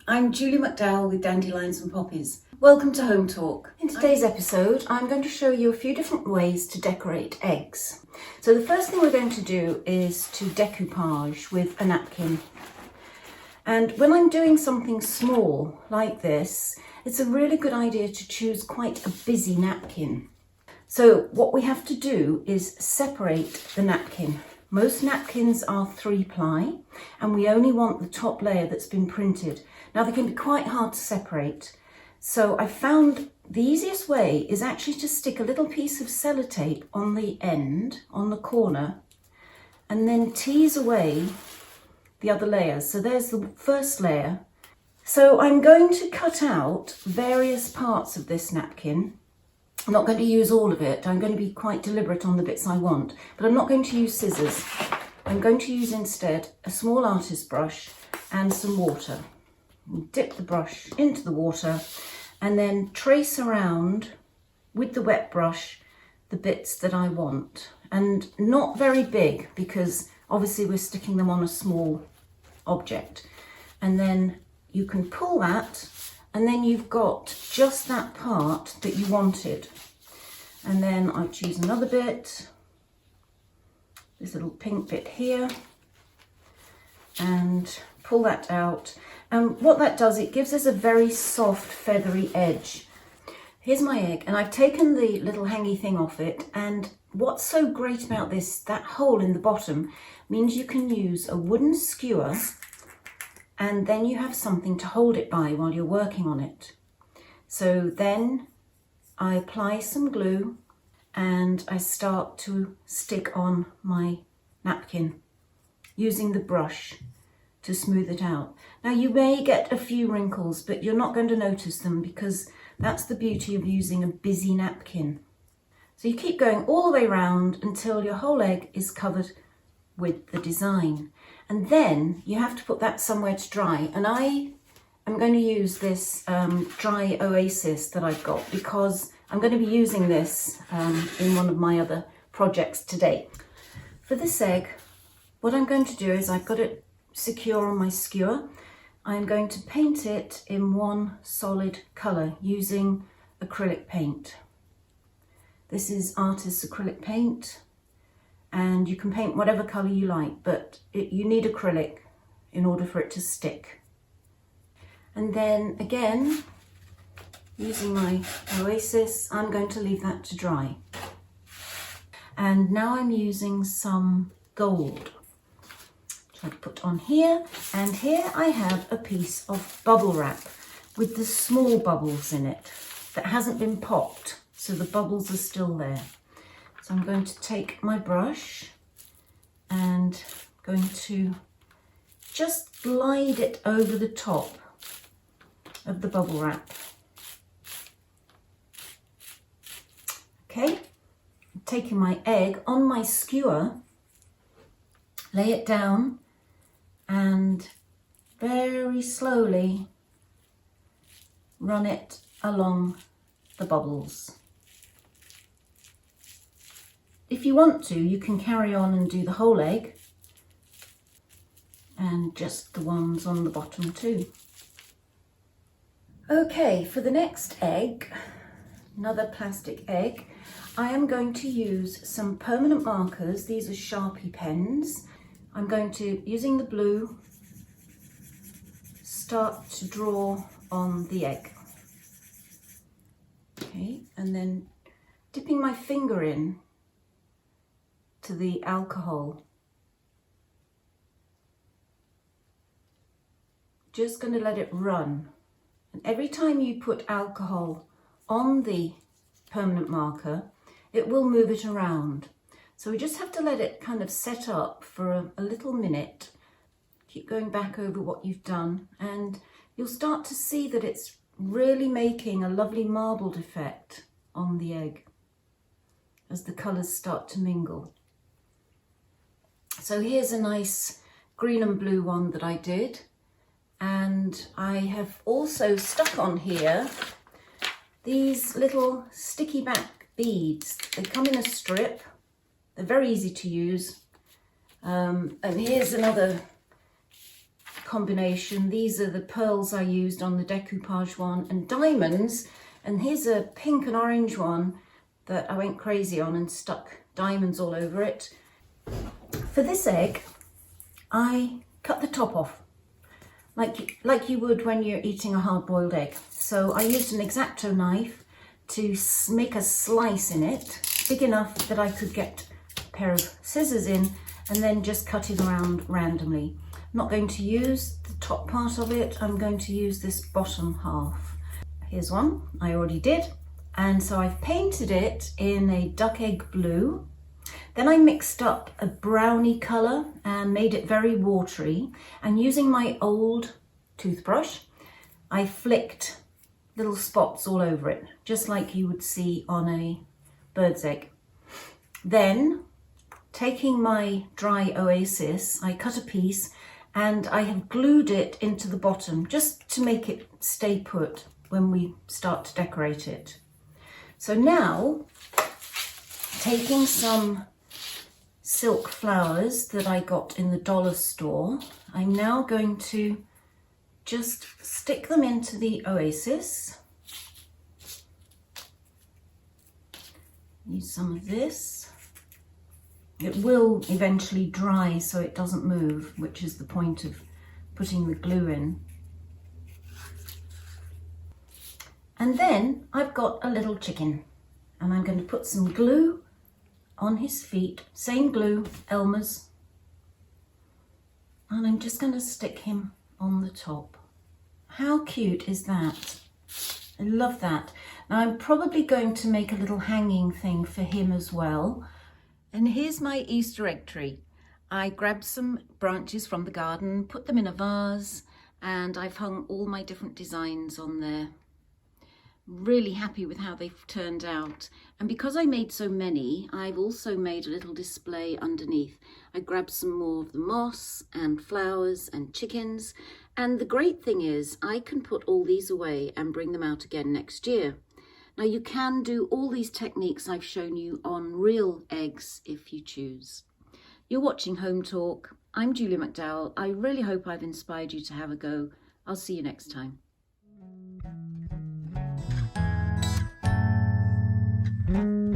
I'm Julie McDowell with Dandelions and Poppies. Welcome to Hometalk. In today's episode, I'm going to show you a few different ways to decorate eggs. So the first thing we're going to do is to decoupage with a napkin. And when I'm doing something small like this, it's a really good idea to choose quite a busy napkin. So what we have to do is separate the napkin. Most napkins are 3-ply and we only want the top layer that's been printed. Now they can be quite hard to separate. So I found the easiest way is actually to stick a little piece of sellotape on the end, on the corner, and then tease away the other layers. So there's the first layer. So I'm going to cut out various parts of this napkin. I'm not going to use all of it. I'm going to be quite deliberate on the bits I want, but I'm not going to use scissors. I'm going to use instead a small artist brush and some water. Dip the brush into the water and then trace around with the wet brush the bits that I want. And not very big because obviously we're sticking them on a small object. And then you can pull that and then you've got just that part that you wanted. And then I choose another bit, this little pink bit here, and pull that out. And what that does, it gives us a very soft, feathery edge. Here's my egg, and I've taken the little hangy thing off it. And what's so great about this, that hole in the bottom, means you can use a wooden skewer and then you have something to hold it by while you're working on it. So then I apply some glue and I start to stick on my napkin using the brush to smooth it out. Now you may get a few wrinkles, but you're not going to notice them because that's the beauty of using a busy napkin. So you keep going all the way around until your whole egg is covered with the design. And then you have to put that somewhere to dry. And I am going to use this dry oasis that I've got because I'm going to be using this in one of my other projects today. For this egg, what I'm going to do is I've got it secure on my skewer. I'm going to paint it in one solid colour using acrylic paint. This is artist's acrylic paint. And you can paint whatever colour you like, but you need acrylic in order for it to stick. And then again, using my oasis, I'm going to leave that to dry. And now I'm using some gold, which I put on here. And here I have a piece of bubble wrap with the small bubbles in it that hasn't been popped, so the bubbles are still there. So I'm going to take my brush and going to just glide it over the top of the bubble wrap. Okay, I'm taking my egg on my skewer, lay it down and very slowly run it along the bubbles. If you want to, you can carry on and do the whole egg and just the ones on the bottom too. Okay, for the next egg, another plastic egg, I am going to use some permanent markers. These are Sharpie pens. I'm going to, using the blue, start to draw on the egg. Okay, and then dipping my finger in to the alcohol. Just going to let it run. And every time you put alcohol on the permanent marker, it will move it around. So we just have to let it kind of set up for a little minute. Keep going back over what you've done and you'll start to see that it's really making a lovely marbled effect on the egg as the colours start to mingle. So here's a nice green and blue one that I did, and I have also stuck on here these little sticky back beads. They come in a strip, they're very easy to use, and here's another combination. These are the pearls I used on the decoupage one, and diamonds. And here's a pink and orange one that I went crazy on and stuck diamonds all over it. For this egg, I cut the top off, like you would when you're eating a hard-boiled egg. So I used an X-Acto knife to make a slice in it, big enough that I could get a pair of scissors in and then just cut it around randomly. I'm not going to use the top part of it, I'm going to use this bottom half. Here's one I already did, and so I've painted it in a duck egg blue. Then I mixed up a brownie colour and made it very watery, and using my old toothbrush I flicked little spots all over it, just like you would see on a bird's egg. Then, taking my dry oasis, I cut a piece and I have glued it into the bottom just to make it stay put when we start to decorate it. So now, taking some silk flowers that I got in the dollar store, I'm now going to just stick them into the oasis. Use some of this. It will eventually dry so it doesn't move, which is the point of putting the glue in. And then I've got a little chicken, and I'm going to put some glue on his feet, same glue, Elmer's, and I'm just going to stick him on the top. How cute is that? I love that. Now I'm probably going to make a little hanging thing for him as well. And here's my Easter egg tree. I grabbed some branches from the garden, put them in a vase, and I've hung all my different designs on there. Really happy with how they've turned out. And because I made so many, I've also made a little display underneath. I grabbed some more of the moss and flowers and chickens. And the great thing is I can put all these away and bring them out again next year. Now you can do all these techniques I've shown you on real eggs if you choose. You're watching Home Talk. I'm Julie McDowell. I really hope I've inspired you to have a go. I'll see you next time. Mm-hmm.